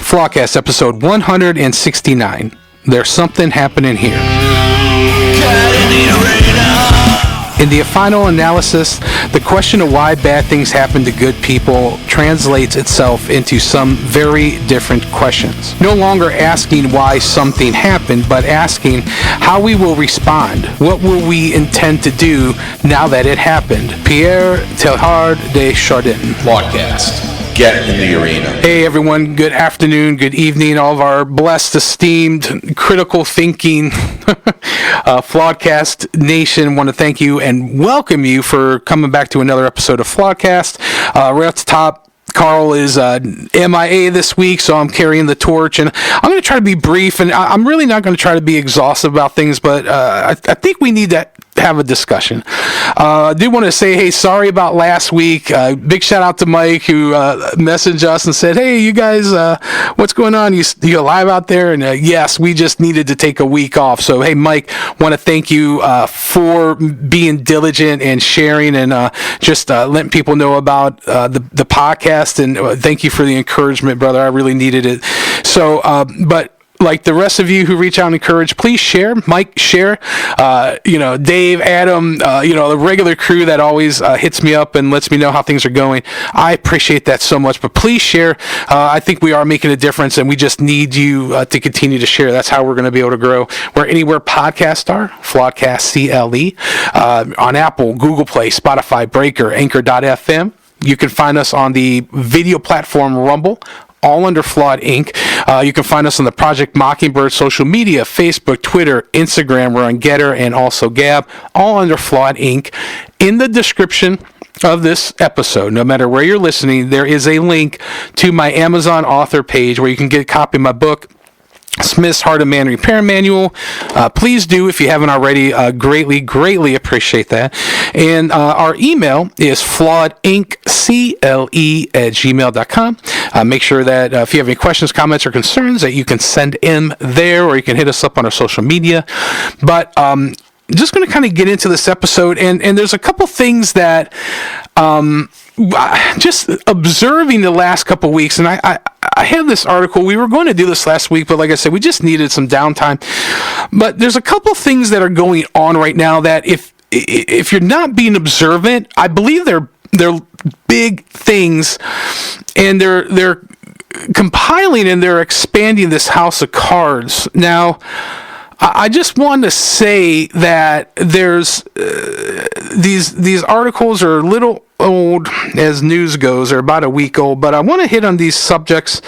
Flawedcast episode 169. There's something happening here. In the final analysis, the question of why bad things happen to good people translates itself into some very different questions. No longer asking why something happened, but asking how we will respond. What will we intend to do now that it happened? Pierre Teilhard de Chardin. Flawedcast. Get in the arena. Hey everyone, good afternoon, good evening, all of our blessed, esteemed, critical thinking Flawedcast Nation. Want to thank you and welcome you for coming back to another episode of Flawedcast. Right off the top, Carl is MIA this week, so I'm carrying the torch, and I'm going to try to be brief, and I'm really not going to try to be exhaustive about things, but I think we need to have a discussion. I do want to say, hey, sorry about last week. Big shout out to Mike, who messaged us and said, hey, you guys, what's going on? You alive out there? And yes, we just needed to take a week off. So, hey, Mike, want to thank you for being diligent and sharing and just letting people know about the podcast. And thank you for the encouragement, brother. I really needed it. So, but like the rest of you who reach out and encourage, please share. Mike, share. Dave, Adam, the regular crew that always hits me up and lets me know how things are going. I appreciate that so much. But please share. I think we are making a difference, and we just need you to continue to share. That's how we're going to be able to grow. We're anywhere podcasts are, Flawedcast CLE, on Apple, Google Play, Spotify, Breaker, Anchor.fm. You can find us on the video platform Rumble, all under Flawed Inc. You can find us on the Project Mockingbird social media, Facebook, Twitter, Instagram. We're on Getter and also Gab, all under Flawed Inc. In the description of this episode, no matter where you're listening, there is a link to my Amazon author page where you can get a copy of my book, Smith's Heart of Man Repair Manual. Please do if you haven't already. Greatly appreciate that. And our email is flawedinccle@gmail.com. Make sure that if you have any questions, comments, or concerns, that you can send them there, or you can hit us up on our social media. But just going to kind of get into this episode, and there's a couple things that just observing the last couple weeks, and I have this article. We were going to do this last week, but like I said, we just needed some downtime. But there's a couple things that are going on right now that if you're not being observant, I believe they're big things, and they're compiling and they're expanding this house of cards. Now, I just want to say that there's these articles are a little old as news goes. They're about a week old, but I want to hit on these subjects.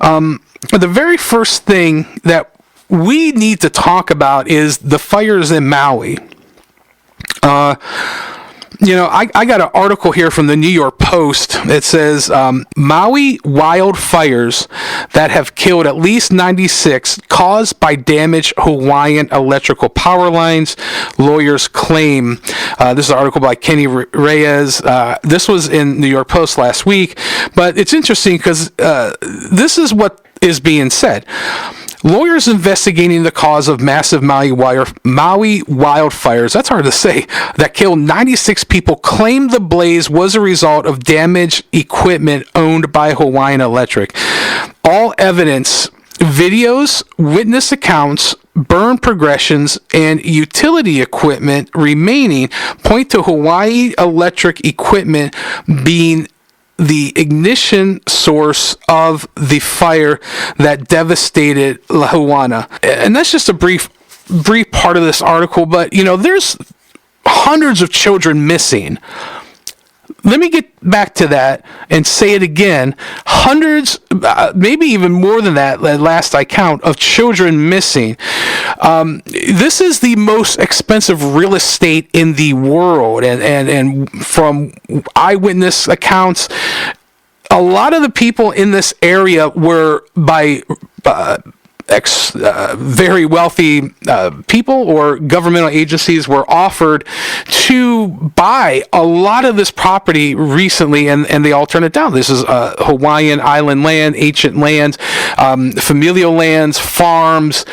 The very first thing that we need to talk about is the fires in Maui. I got an article here from the New York Post. It says, Maui wildfires that have killed at least 96 caused by damaged Hawaiian electrical power lines, lawyers claim. This is an article by Kenny Reyes. This was in New York Post last week, but it's interesting because this is what is being said. Lawyers investigating the cause of massive Maui wildfires, that's hard to say, that killed 96 people claim the blaze was a result of damaged equipment owned by Hawaiian Electric. All evidence, videos, witness accounts, burn progressions, and utility equipment remaining point to Hawaii Electric equipment being the ignition source of the fire that devastated Lahaina. And that's just a brief part of this article, but there's hundreds of children missing. Let me get back to that and say it again. Hundreds, maybe even more than that, at last I count, of children missing. This is the most expensive real estate in the world. And from eyewitness accounts, a lot of the people in this area were by very wealthy people or governmental agencies were offered to buy a lot of this property recently, and they all turned it down. This is Hawaiian island land, ancient lands, familial lands, farms.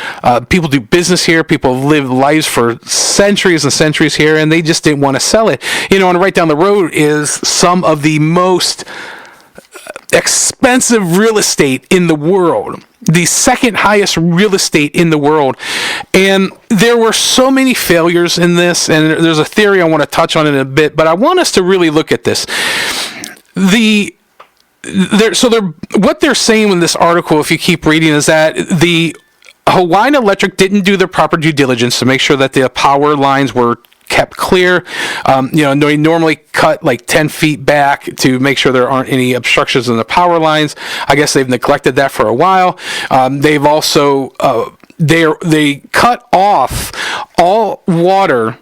People do business here. People have lived lives for centuries and centuries here, and they just didn't want to sell it. And right down the road is some of the most expensive real estate in the world, the second highest real estate in the world. And there were so many failures in this, and there's a theory I want to touch on in a bit, but I want us to really look at this. What they're saying in this article, if you keep reading, is that the Hawaiian Electric didn't do their proper due diligence to make sure that the power lines were kept clear. They normally cut like 10 feet back to make sure there aren't any obstructions in the power lines. I guess they've neglected that for a while. They've also they cut off all water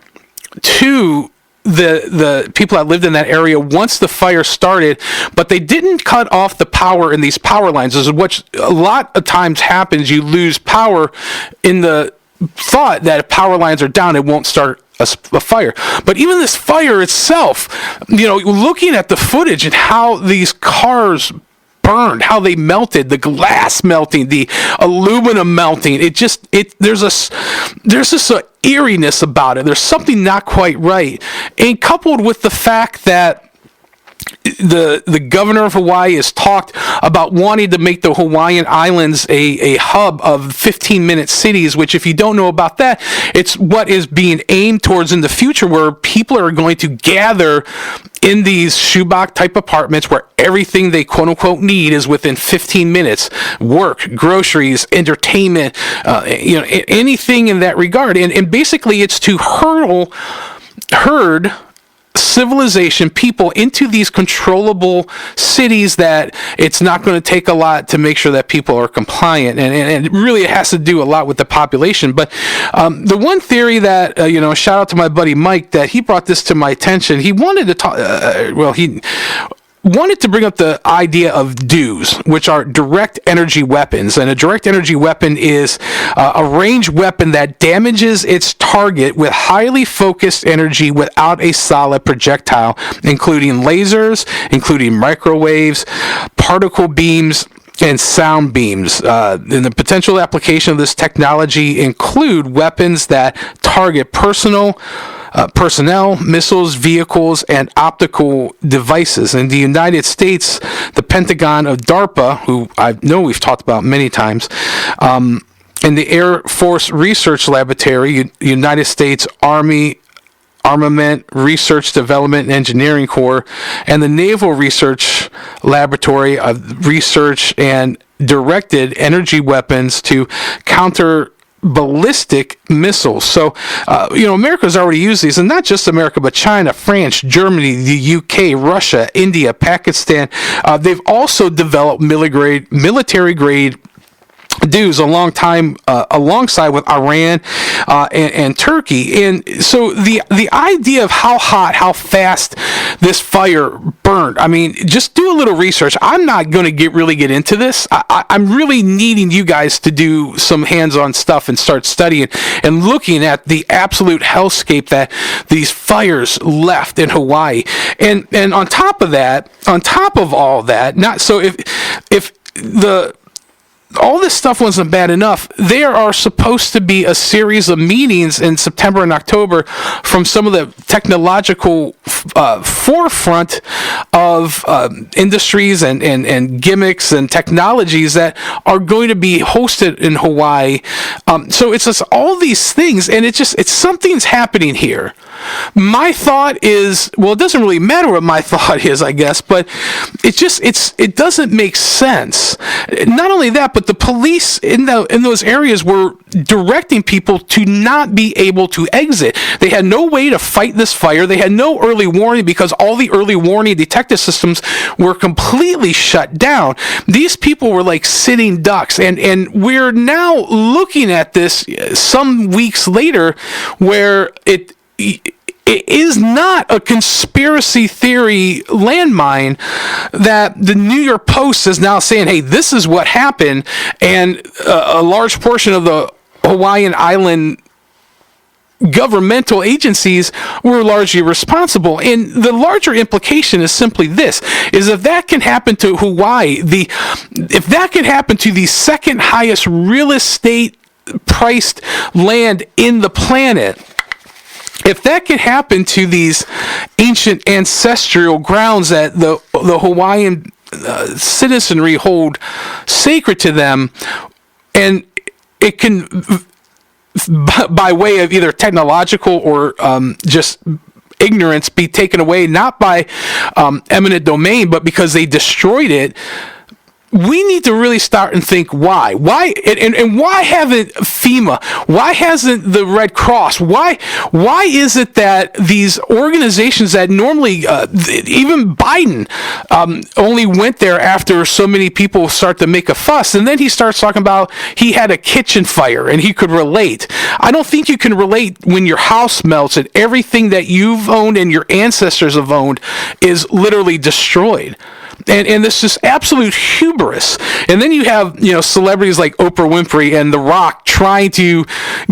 to the people that lived in that area once the fire started, but they didn't cut off the power in these power lines. This is what a lot of times happens. You lose power in the thought that if power lines are down, it won't start a fire. But even this fire itself, looking at the footage and how these cars burned, how they melted, the glass melting, the aluminum melting, there's this eeriness about it. There's something not quite right. And coupled with the fact that the governor of Hawaii has talked about wanting to make the Hawaiian Islands a hub of 15-minute cities, which, if you don't know about that, it's what is being aimed towards in the future, where people are going to gather in these shoebox type apartments where everything they quote unquote need is within 15 minutes. Work, groceries, entertainment, anything in that regard. And basically it's to herd civilization, people into these controllable cities that it's not going to take a lot to make sure that people are compliant, and it really has to do a lot with the population. But the one theory that shout out to my buddy Mike, that he brought this to my attention. He wanted to talk he wanted to bring up the idea of DEWs, which are direct energy weapons. And a direct energy weapon is a ranged weapon that damages its target with highly focused energy without a solid projectile, including lasers, including microwaves, particle beams, and sound beams. And the potential application of this technology include weapons that target personnel, missiles, vehicles, and optical devices. In the United States, the Pentagon of DARPA, who I know we've talked about many times, and the Air Force Research Laboratory, United States Army Armament Research Development and Engineering Corps, and the Naval Research Laboratory of Research and directed energy weapons to counter ballistic missiles. So, America's already used these, and not just America, but China, France, Germany, the UK, Russia, India, Pakistan. They've also developed military grade DEWs alongside with Iran and Turkey. And so the idea of how hot, how fast this fire burned, I mean, just do a little research. I'm not going to really get into this. I'm really needing you guys to do some hands-on stuff and start studying and looking at the absolute hellscape that these fires left in Hawaii. And on top of all that, not so if all this stuff wasn't bad enough, there are supposed to be a series of meetings in September and October from some of the technological forefront of industries and gimmicks and technologies that are going to be hosted in Hawaii. So it's just all these things, and it's something's happening here. My thought is, well, it doesn't really matter what my thought is, I guess, but it doesn't make sense. Not only that, but the police in those areas were directing people to not be able to exit. They had no way to fight this fire. They had no early warning because all the early warning detective systems were completely shut down. These people were like sitting ducks, and we're now looking at this some weeks later where it is not a conspiracy theory landmine that the New York Post is now saying, hey, this is what happened, and a large portion of the Hawaiian Island governmental agencies were largely responsible. And the larger implication is simply this, is if that can happen to Hawaii, if that can happen to the second highest real estate priced land in the planet, if that can happen to these ancient ancestral grounds that the Hawaiian citizenry hold sacred to them, and it can, by way of either technological or just ignorance, be taken away, not by eminent domain, but because they destroyed it. We need to really start and think why. And why haven't FEMA? Why hasn't the Red Cross? Why is it that these organizations that normally, even Biden, only went there after so many people start to make a fuss, and then he starts talking about he had a kitchen fire and he could relate. I don't think you can relate when your house melts and everything that you've owned and your ancestors have owned is literally destroyed. And this is absolute hubris. And then you have, celebrities like Oprah Winfrey and The Rock trying to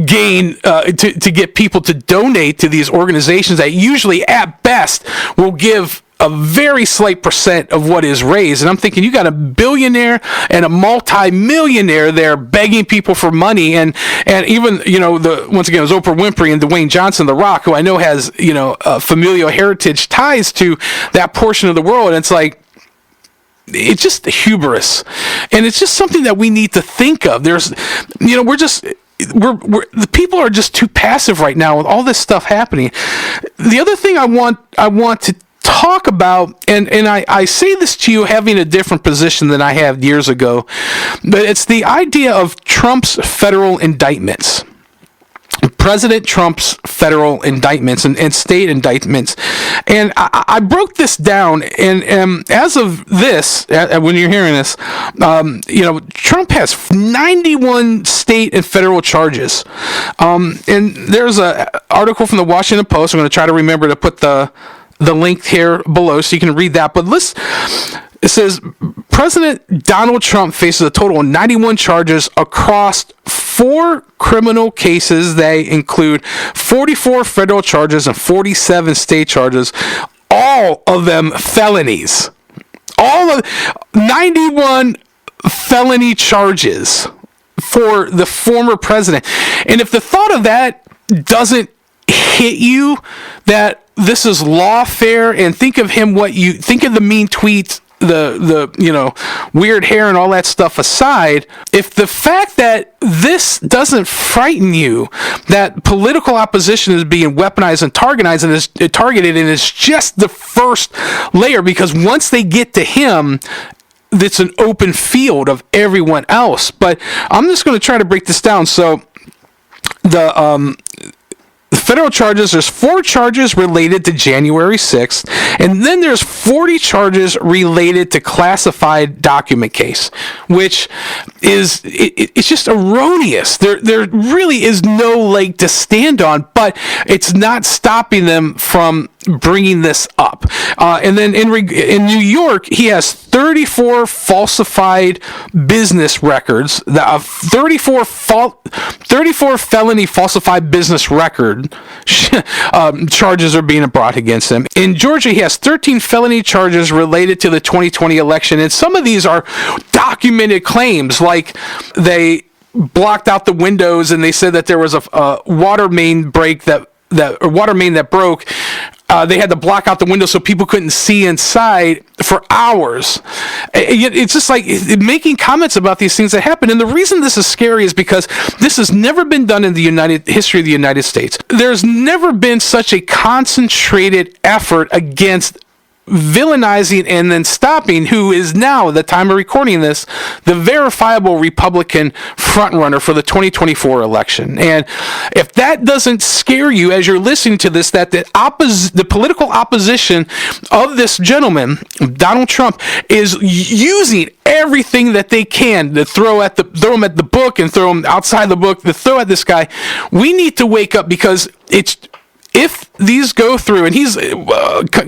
gain, to get people to donate to these organizations that usually, at best, will give a very slight percent of what is raised. And I'm thinking, you got a billionaire and a multi-millionaire there begging people for money. And even, once again, it was Oprah Winfrey and Dwayne Johnson, The Rock, who I know has, familial heritage ties to that portion of the world. And it's like, it's just hubris, and it's just something that we need to think of. There's, the people are just too passive right now with all this stuff happening. The other thing I want to talk about, and I say this to you having a different position than I had years ago, but it's the idea of Trump's federal indictments. President Trump's federal indictments and state indictments. And I broke this down, and as of this, when you're hearing this, Trump has 91 state and federal charges. And there's an article from the Washington Post. I'm going to try to remember to put the link here below so you can read that. But it says, President Donald Trump faces a total of 91 charges across 4 criminal cases. They include 44 federal charges and 47 state charges, all of them felonies. All of 91 felony charges for the former president. And if the thought of that doesn't hit you, that this is lawfare, and think of the mean tweets, the weird hair and all that stuff aside, if the fact that this doesn't frighten you, that political opposition is being weaponized and targeted, and it's just the first layer, because once they get to him, it's an open field of everyone else. But I'm just going to try to break this down. So the federal charges, there's 4 charges related to January 6th, and then there's 40 charges related to classified document case, which is, it's just erroneous. There really is no leg to stand on, but it's not stopping them from bringing this up. And then in New York, he has 34 falsified business records, 34 felony falsified business record charges are being brought against him. In Georgia, he has 13 felony charges related to the 2020 election, and some of these are documented claims, like they blocked out the windows and they said that there was a water main that broke. They had to block out the window so people couldn't see inside for hours. It's just like making comments about these things that happen. And the reason this is scary is because this has never been done in the history of the United States. There's never been such a concentrated effort against villainizing and then stopping who is now, at the time of recording this, the verifiable Republican frontrunner for the 2024 election. And if that doesn't scare you as you're listening to this, that the political opposition of this gentleman, Donald Trump, is using everything that they can to throw him at the book and throw him outside the book, to throw at this guy, we need to wake up, because if these go through, and he's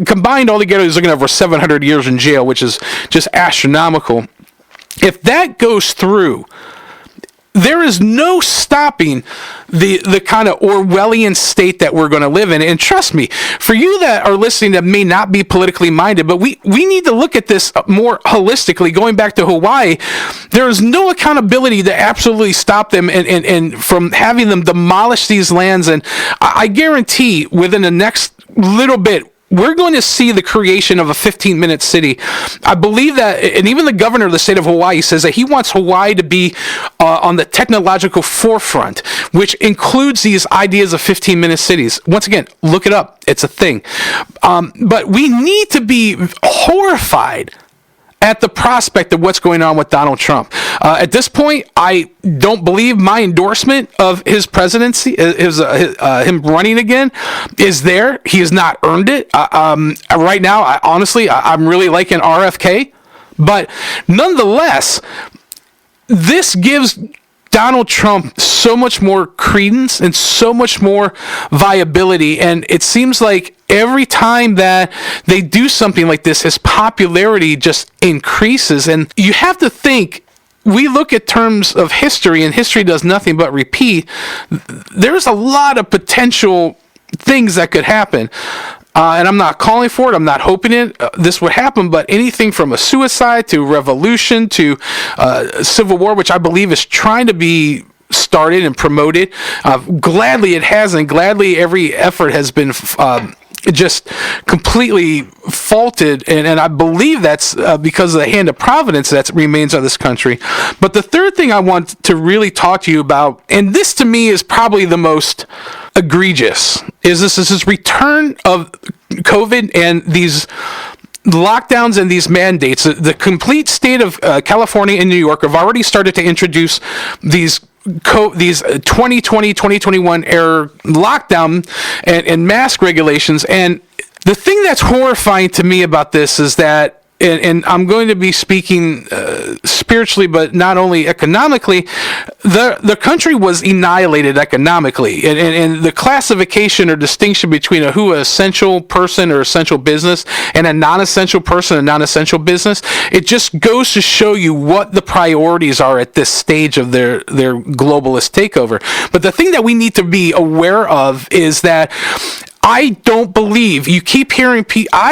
combined all together, he's looking at over 700 years in jail, which is just astronomical. If that goes through, there is no stopping the kind of Orwellian state that we're going to live in. And trust me, for you that are listening that may not be politically minded, but we need to look at this more holistically. Going back to Hawaii, there is no accountability to absolutely stop them and from having them demolish these lands. And I guarantee within the next little bit, we're going to see the creation of a 15-minute city. I believe that, and even the governor of the state of Hawaii says that he wants Hawaii to be on the technological forefront, which includes these ideas of 15-minute cities. Once again, look it up. It's a thing. But we need to be horrified at the prospect of what's going on with Donald Trump. At this point, I don't believe my endorsement of his presidency, him running again, is there. He has not earned it. Right now, I'm really liking RFK. But nonetheless, this gives Donald Trump so much more credence and so much more viability, and it seems like every time that they do something like this, his popularity just increases. And you have to think, we look at terms of history, and history does nothing but repeat. There's a lot of potential things that could happen. And I'm not calling for it. I'm not hoping this would happen. But anything from a suicide to revolution to civil war, which I believe is trying to be started and promoted. Gladly it hasn't. Gladly every effort has been just completely faulted, and I believe that's because of the hand of providence that remains on this country. But the third thing I want to really talk to you about, and this to me is probably the most egregious, is this return of COVID and these lockdowns and these mandates. The complete state of California and New York have already started to introduce these 2020, 2021 era lockdown and mask regulations. And the thing that's horrifying to me about this is that, and I'm going to be speaking spiritually, but not only economically, the country was annihilated economically. And the classification or distinction between an essential person or essential business and a non-essential person and non-essential business, it just goes to show you what the priorities are at this stage of their globalist takeover. But the thing that we need to be aware of is that I don't believe I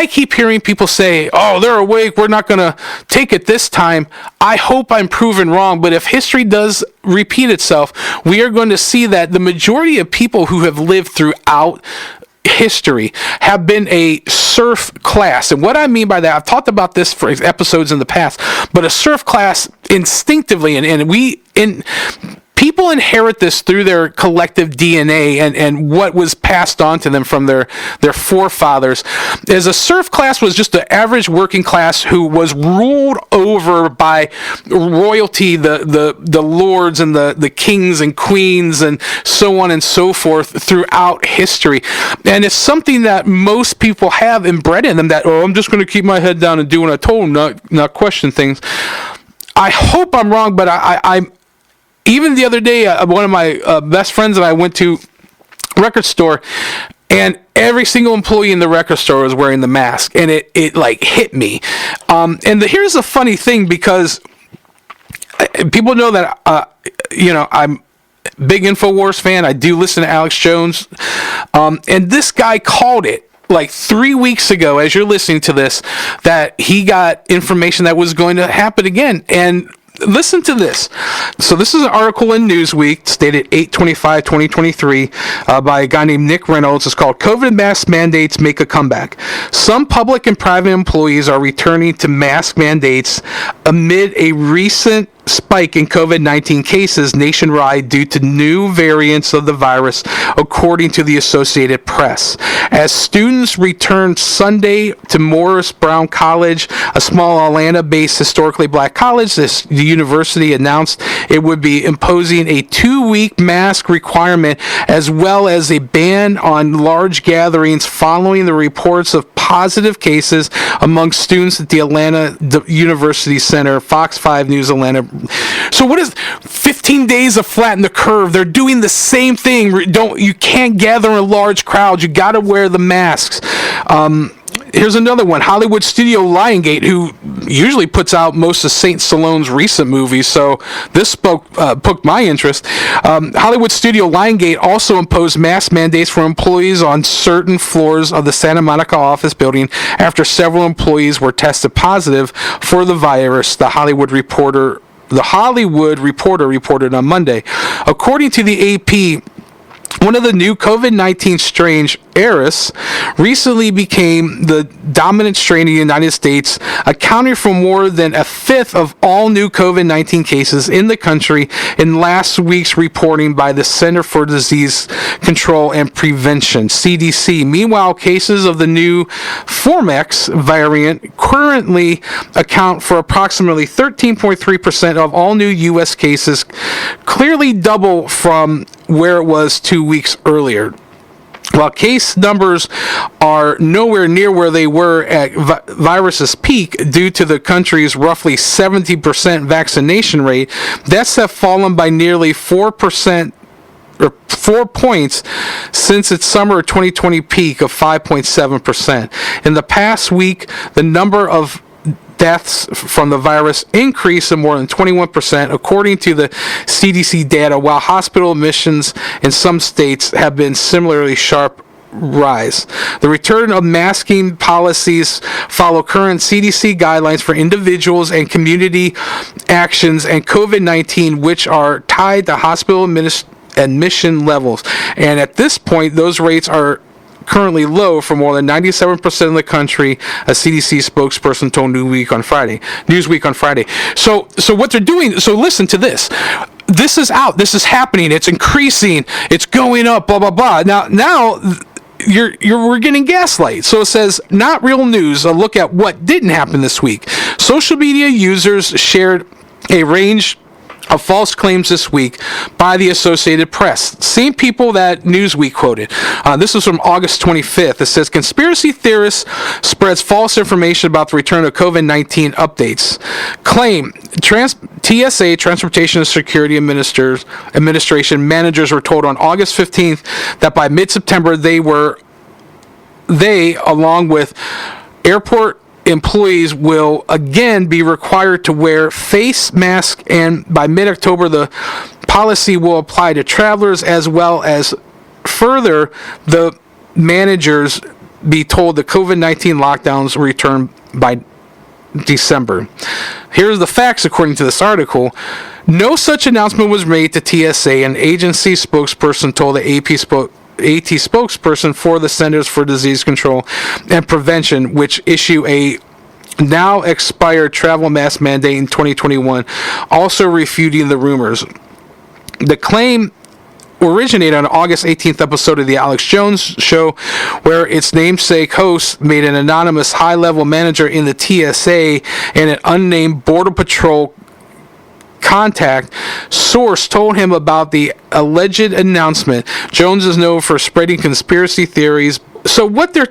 keep hearing people say, "Oh, they're awake. We're not going to take it this time." I hope I'm proven wrong, but if history does repeat itself, we are going to see that the majority of people who have lived throughout history have been a serf class. And what I mean by that, I've talked about this for episodes in the past, but a serf class instinctively, people inherit this through their collective DNA and what was passed on to them from their forefathers. As a serf class was just the average working class who was ruled over by royalty, the lords and the kings and queens and so on and so forth throughout history. And it's something that most people have inbred in them, that, I'm just going to keep my head down and do what I told them, not question things. I hope I'm wrong, but I'm even the other day, one of my best friends and I went to a record store, and every single employee in the record store was wearing the mask, and it like hit me. Here's the funny thing, because people know that I'm a big InfoWars fan. I do listen to Alex Jones, and this guy called it like 3 weeks ago, as you're listening to this, that he got information that was going to happen again. And listen to this. So this is an article in Newsweek, stated 8/25/2023, by a guy named Nick Reynolds. It's called "COVID Mask Mandates Make a Comeback. Some public and private employees are returning to mask mandates amid a recent spike in COVID-19 cases nationwide due to new variants of the virus, according to the Associated Press. As students returned Sunday to Morris Brown College, a small Atlanta-based historically black college, the university announced it would be imposing a 2-week mask requirement as well as a ban on large gatherings following the reports of positive cases among students at the Atlanta University Center, Fox 5 News Atlanta. So what is 15 days of flatten the curve? They're doing the same thing. You can't gather in large crowds. You got to wear the masks. Here's another one. Hollywood studio Lionsgate, who usually puts out most of Saint Stallone's recent movies, so this piqued my interest. Hollywood studio Lionsgate also imposed mask mandates for employees on certain floors of the Santa Monica office building after several employees were tested positive for the virus, the Hollywood Reporter reported on Monday. According to the AP, One of the new COVID-19 strains, Eris, recently became the dominant strain in the United States, accounting for more than a fifth of all new COVID-19 cases in the country in last week's reporting by the Center for Disease Control and Prevention, CDC. Meanwhile, cases of the new Formex variant currently account for approximately 13.3% of all new U.S. cases, clearly double from where it was 2 weeks earlier. While case numbers are nowhere near where they were at virus's peak due to the country's roughly 70% vaccination rate, deaths have fallen by nearly 4% or 4 points since its summer 2020 peak of 5.7%. In the past week, the number of deaths from the virus increased to more than 21%, according to the CDC data, while hospital admissions in some states have been similarly sharp rise. The return of masking policies follow current CDC guidelines for individuals and community actions and COVID-19, which are tied to hospital admission levels. And at this point, those rates are currently low for more than 97% of the country, a CDC spokesperson told Newsweek on Friday. So what they're doing, so listen to this. This is out. This is happening. It's increasing. It's going up, blah, blah, blah. Now we're getting gaslight. So it says, not real news, a look at what didn't happen this week. Social media users shared a range of false claims this week by the Associated Press. Same people that Newsweek quoted. This was from August 25th. It says, conspiracy theorists spreads false information about the return of COVID-19 updates. Claim, TSA, Transportation and Security Administration managers were told on August 15th that by mid-September they, along with airport employees, will again be required to wear face masks, and by mid-October the policy will apply to travelers, as well as further the managers be told the COVID-19 lockdowns will return by December. Here's the facts according to this article. No such announcement was made to TSA, an agency spokesperson told the AT spokesperson for the Centers for Disease Control and Prevention, which issue a now expired travel mask mandate in 2021, also refuting the rumors. The claim originated on August 18th episode of the Alex Jones Show, where its namesake host made an anonymous high-level manager in the TSA and an unnamed Border Patrol contact source told him about the alleged announcement. Jones is known for spreading conspiracy theories. So what they're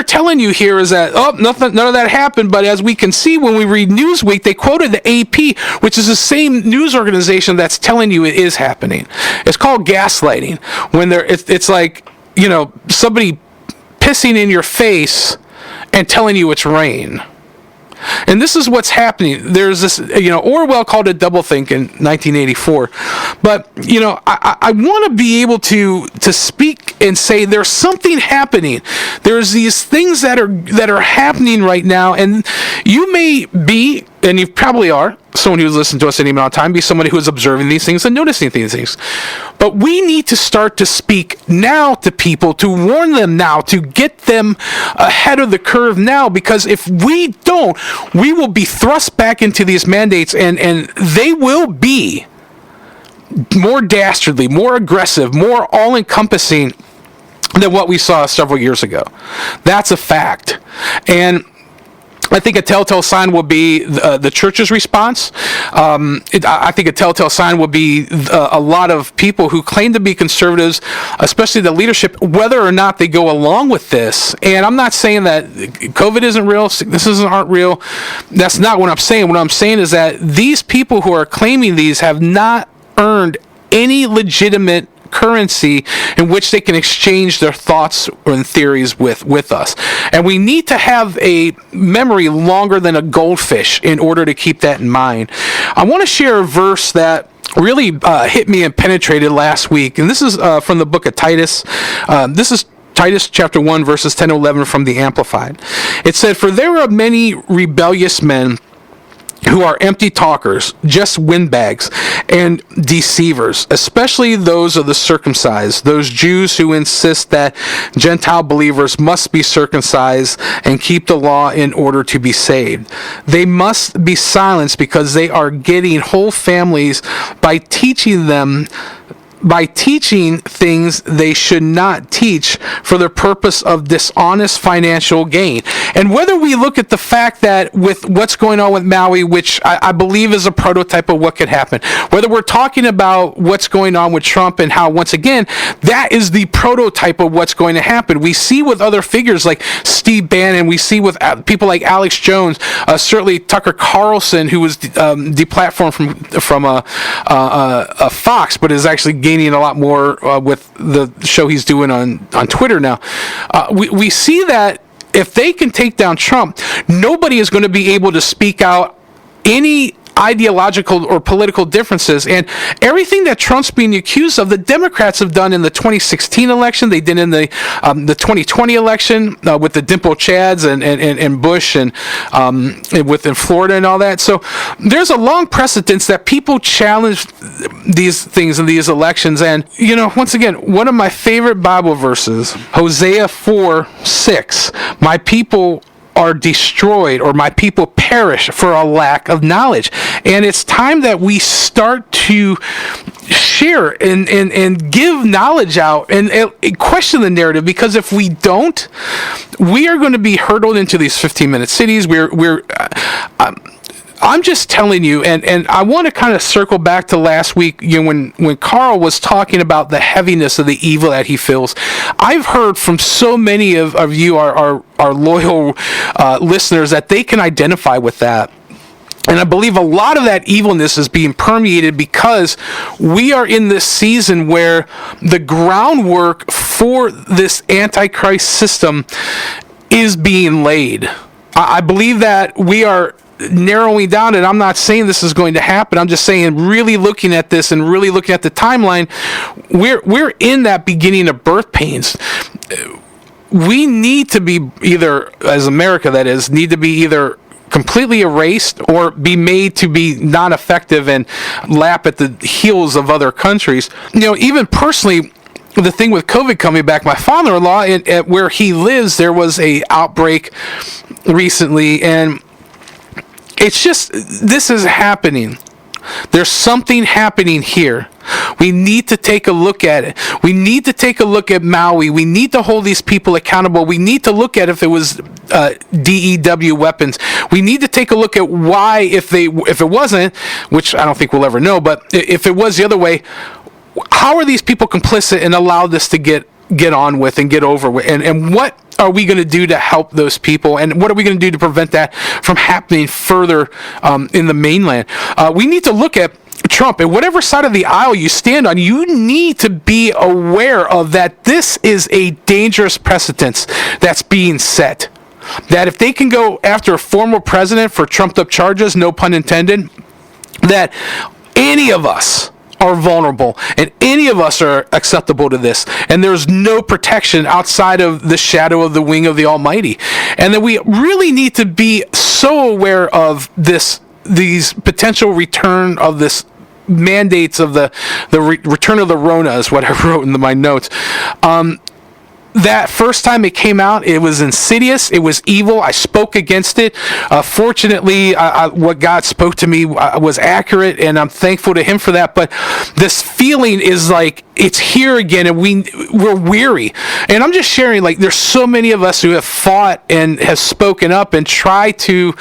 telling you here is that none of that happened. But as we can see when we read Newsweek, they quoted the AP, which is the same news organization that's telling you it is happening. It's called gaslighting. When it's like, somebody pissing in your face and telling you it's rain. And this is what's happening. There's this, Orwell called it doublethink in 1984. But, I want to be able to speak and say there's something happening. There's these things that are happening right now, and you may be, and you probably are, someone who's listened to us any amount of time, be somebody who is observing these things and noticing these things. But we need to start to speak now to people, to warn them now, to get them ahead of the curve now, because if we don't, we will be thrust back into these mandates, and they will be more dastardly, more aggressive, more all-encompassing than what we saw several years ago. That's a fact. And I think a telltale sign will be the church's response. I think a telltale sign will be a lot of people who claim to be conservatives, especially the leadership, whether or not they go along with this. And I'm not saying that COVID isn't real, sicknesses aren't real. That's not what I'm saying. What I'm saying is that these people who are claiming these have not earned any legitimate currency in which they can exchange their thoughts and theories with us. And we need to have a memory longer than a goldfish in order to keep that in mind. I want to share a verse that really hit me and penetrated last week. And this is from the book of Titus. This is Titus chapter 1, verses 10 to 11 from the Amplified. It said, "For there are many rebellious men who are empty talkers, just windbags, and deceivers, especially those of the circumcised, those Jews who insist that Gentile believers must be circumcised and keep the law in order to be saved. They must be silenced because they are getting whole families by teaching things they should not teach for the purpose of dishonest financial gain. And whether we look at the fact that with what's going on with Maui, which I believe is a prototype of what could happen, whether we're talking about what's going on with Trump and how, once again, that is the prototype of what's going to happen. We see with other figures like Steve Bannon, we see with people like Alex Jones, certainly Tucker Carlson, who was deplatformed from Fox, but is actually gaining a lot more with the show he's doing on Twitter now. We see that if they can take down Trump, nobody is going to be able to speak out any ideological or political differences. And everything that Trump's being accused of, the Democrats have done in the 2016 election. They did in the 2020 election with the Dimple Chads and Bush and within Florida and all that. So there's a long precedence that people challenge these things in these elections. And, once again, one of my favorite Bible verses, Hosea 4:6, my people are destroyed, or my people perish for a lack of knowledge. And it's time that we start to share and give knowledge out and question the narrative, because if we don't, we are going to be hurtled into these 15-minute cities. I'm just telling you, and I want to kind of circle back to last week, when Carl was talking about the heaviness of the evil that he feels. I've heard from so many of you, our loyal listeners, that they can identify with that. And I believe a lot of that evilness is being permeated because we are in this season where the groundwork for this Antichrist system is being laid. I believe that we are narrowing down, and I'm not saying this is going to happen. I'm just saying, really looking at this and really looking at the timeline, we're in that beginning of birth pains. We need to be either, as America that is, need to be either completely erased or be made to be non-effective and lap at the heels of other countries. Even personally, the thing with COVID coming back, my father-in-law, at where he lives, there was a outbreak recently, and it's just, this is happening. There's something happening here. We need to take a look at it. We need to take a look at Maui. We need to hold these people accountable. We need to look at if it was DEW weapons. We need to take a look at why, if it wasn't, which I don't think we'll ever know, but if it was the other way, how are these people complicit and allow this to get on with and get over with? And what are we going to do to help those people? And what are we going to do to prevent that from happening further in the mainland? We need to look at Trump, and whatever side of the aisle you stand on, you need to be aware of that. This is a dangerous precedent that's being set. That if they can go after a former president for trumped up charges, no pun intended, that any of us are vulnerable, and any of us are acceptable to this, and there's no protection outside of the shadow of the wing of the Almighty. And that we really need to be so aware of these potential return of this mandates of the return of the Rona, is what I wrote in my notes. That first time it came out, it was insidious. It was evil. I spoke against it. Fortunately, what God spoke to me was accurate, and I'm thankful to Him for that. But this feeling is like it's here again, and we're weary. And I'm just sharing, like, there's so many of us who have fought and have spoken up and tried to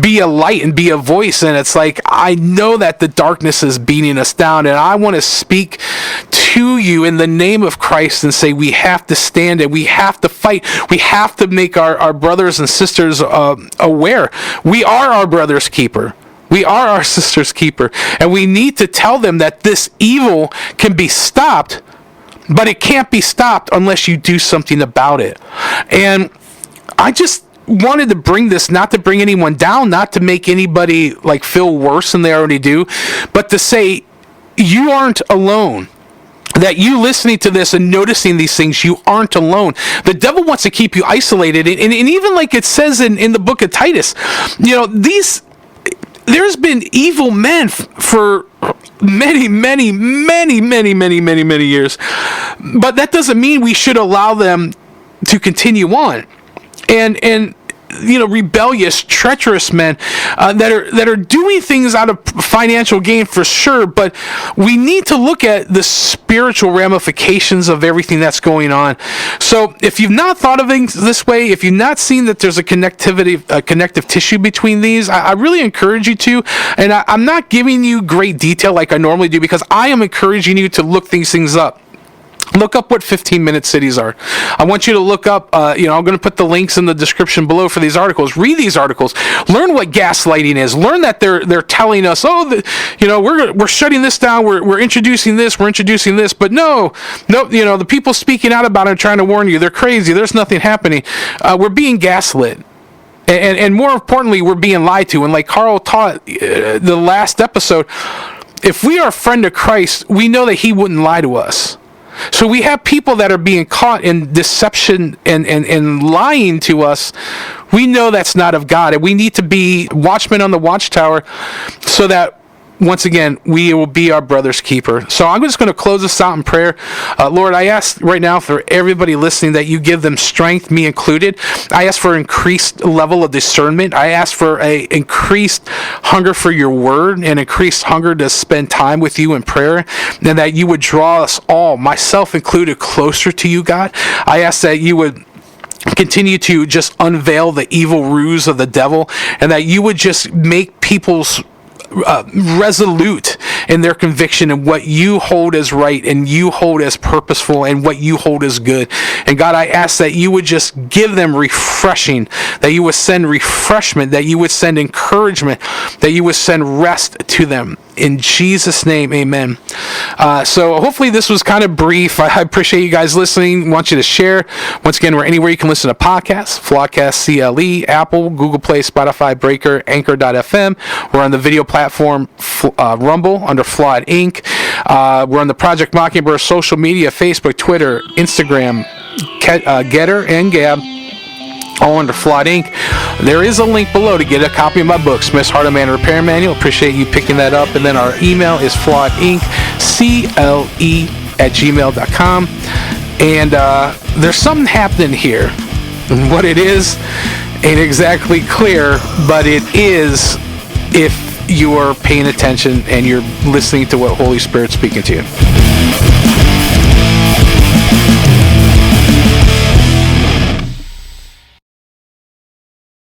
be a light and be a voice. And it's like, I know that the darkness is beating us down, and I want to speak to you in the name of Christ and say we have to stand and we have to fight. We have to make our brothers and sisters aware. We are our brother's keeper. We are our sister's keeper. And we need to tell them that this evil can be stopped, but it can't be stopped unless you do something about it. And I just wanted to bring this, not to bring anyone down, not to make anybody feel worse than they already do, but to say you aren't alone. That you listening to this and noticing these things, you aren't alone. The devil wants to keep you isolated. And even like it says in the book of Titus, there's been evil men for many years, but that doesn't mean we should allow them to continue on. And rebellious, treacherous men that are doing things out of financial gain for sure, but we need to look at the spiritual ramifications of everything that's going on. So if you've not thought of things this way, if you've not seen that there's a connective tissue between these, I really encourage you to, and I'm not giving you great detail like I normally do, because I am encouraging you to look these things up. Look up what 15-minute cities are. I want you to look up, I'm going to put the links in the description below for these articles. Read these articles. Learn what gaslighting is. Learn that they're telling us, we're shutting this down. We're introducing this. But no, the people speaking out about it are trying to warn you. They're crazy. There's nothing happening. We're being gaslit. And more importantly, we're being lied to. And like Carl taught the last episode, if we are a friend of Christ, we know that he wouldn't lie to us. So we have people that are being caught in deception and lying to us. We know that's not of God, and we need to be watchmen on the watchtower so that, once again, we will be our brother's keeper. So I'm just going to close this out in prayer. Lord, I ask right now for everybody listening that you give them strength, me included. I ask for increased level of discernment. I ask for a increased hunger for your word and increased hunger to spend time with you in prayer, and that you would draw us all, myself included, closer to you, God. I ask that you would continue to just unveil the evil ruse of the devil, and that you would just make people's resolute in their conviction and what you hold as right and you hold as purposeful and what you hold as good. And God, I ask that you would just give them refreshing, that you would send refreshment, that you would send encouragement, that you would send rest to them. In Jesus' name, amen. So hopefully this was kind of brief. I appreciate you guys listening. I want you to share. Once again, we're anywhere you can listen to podcasts, Flawedcast CLE, Apple, Google Play, Spotify, Breaker, Anchor.fm. We're on the video platform Rumble under Flawed Inc. We're on the Project Mockingbird social media, Facebook, Twitter, Instagram, Getter, and Gab, all under Flawed Inc. There is a link below to get a copy of my book, Smith's Heart of Man Repair Manual. Appreciate you picking that up. And then our email is flawedinc@gmail.com. And there's something happening here. And what it is ain't exactly clear, but it is if you are paying attention and you're listening to what Holy Spirit's speaking to you.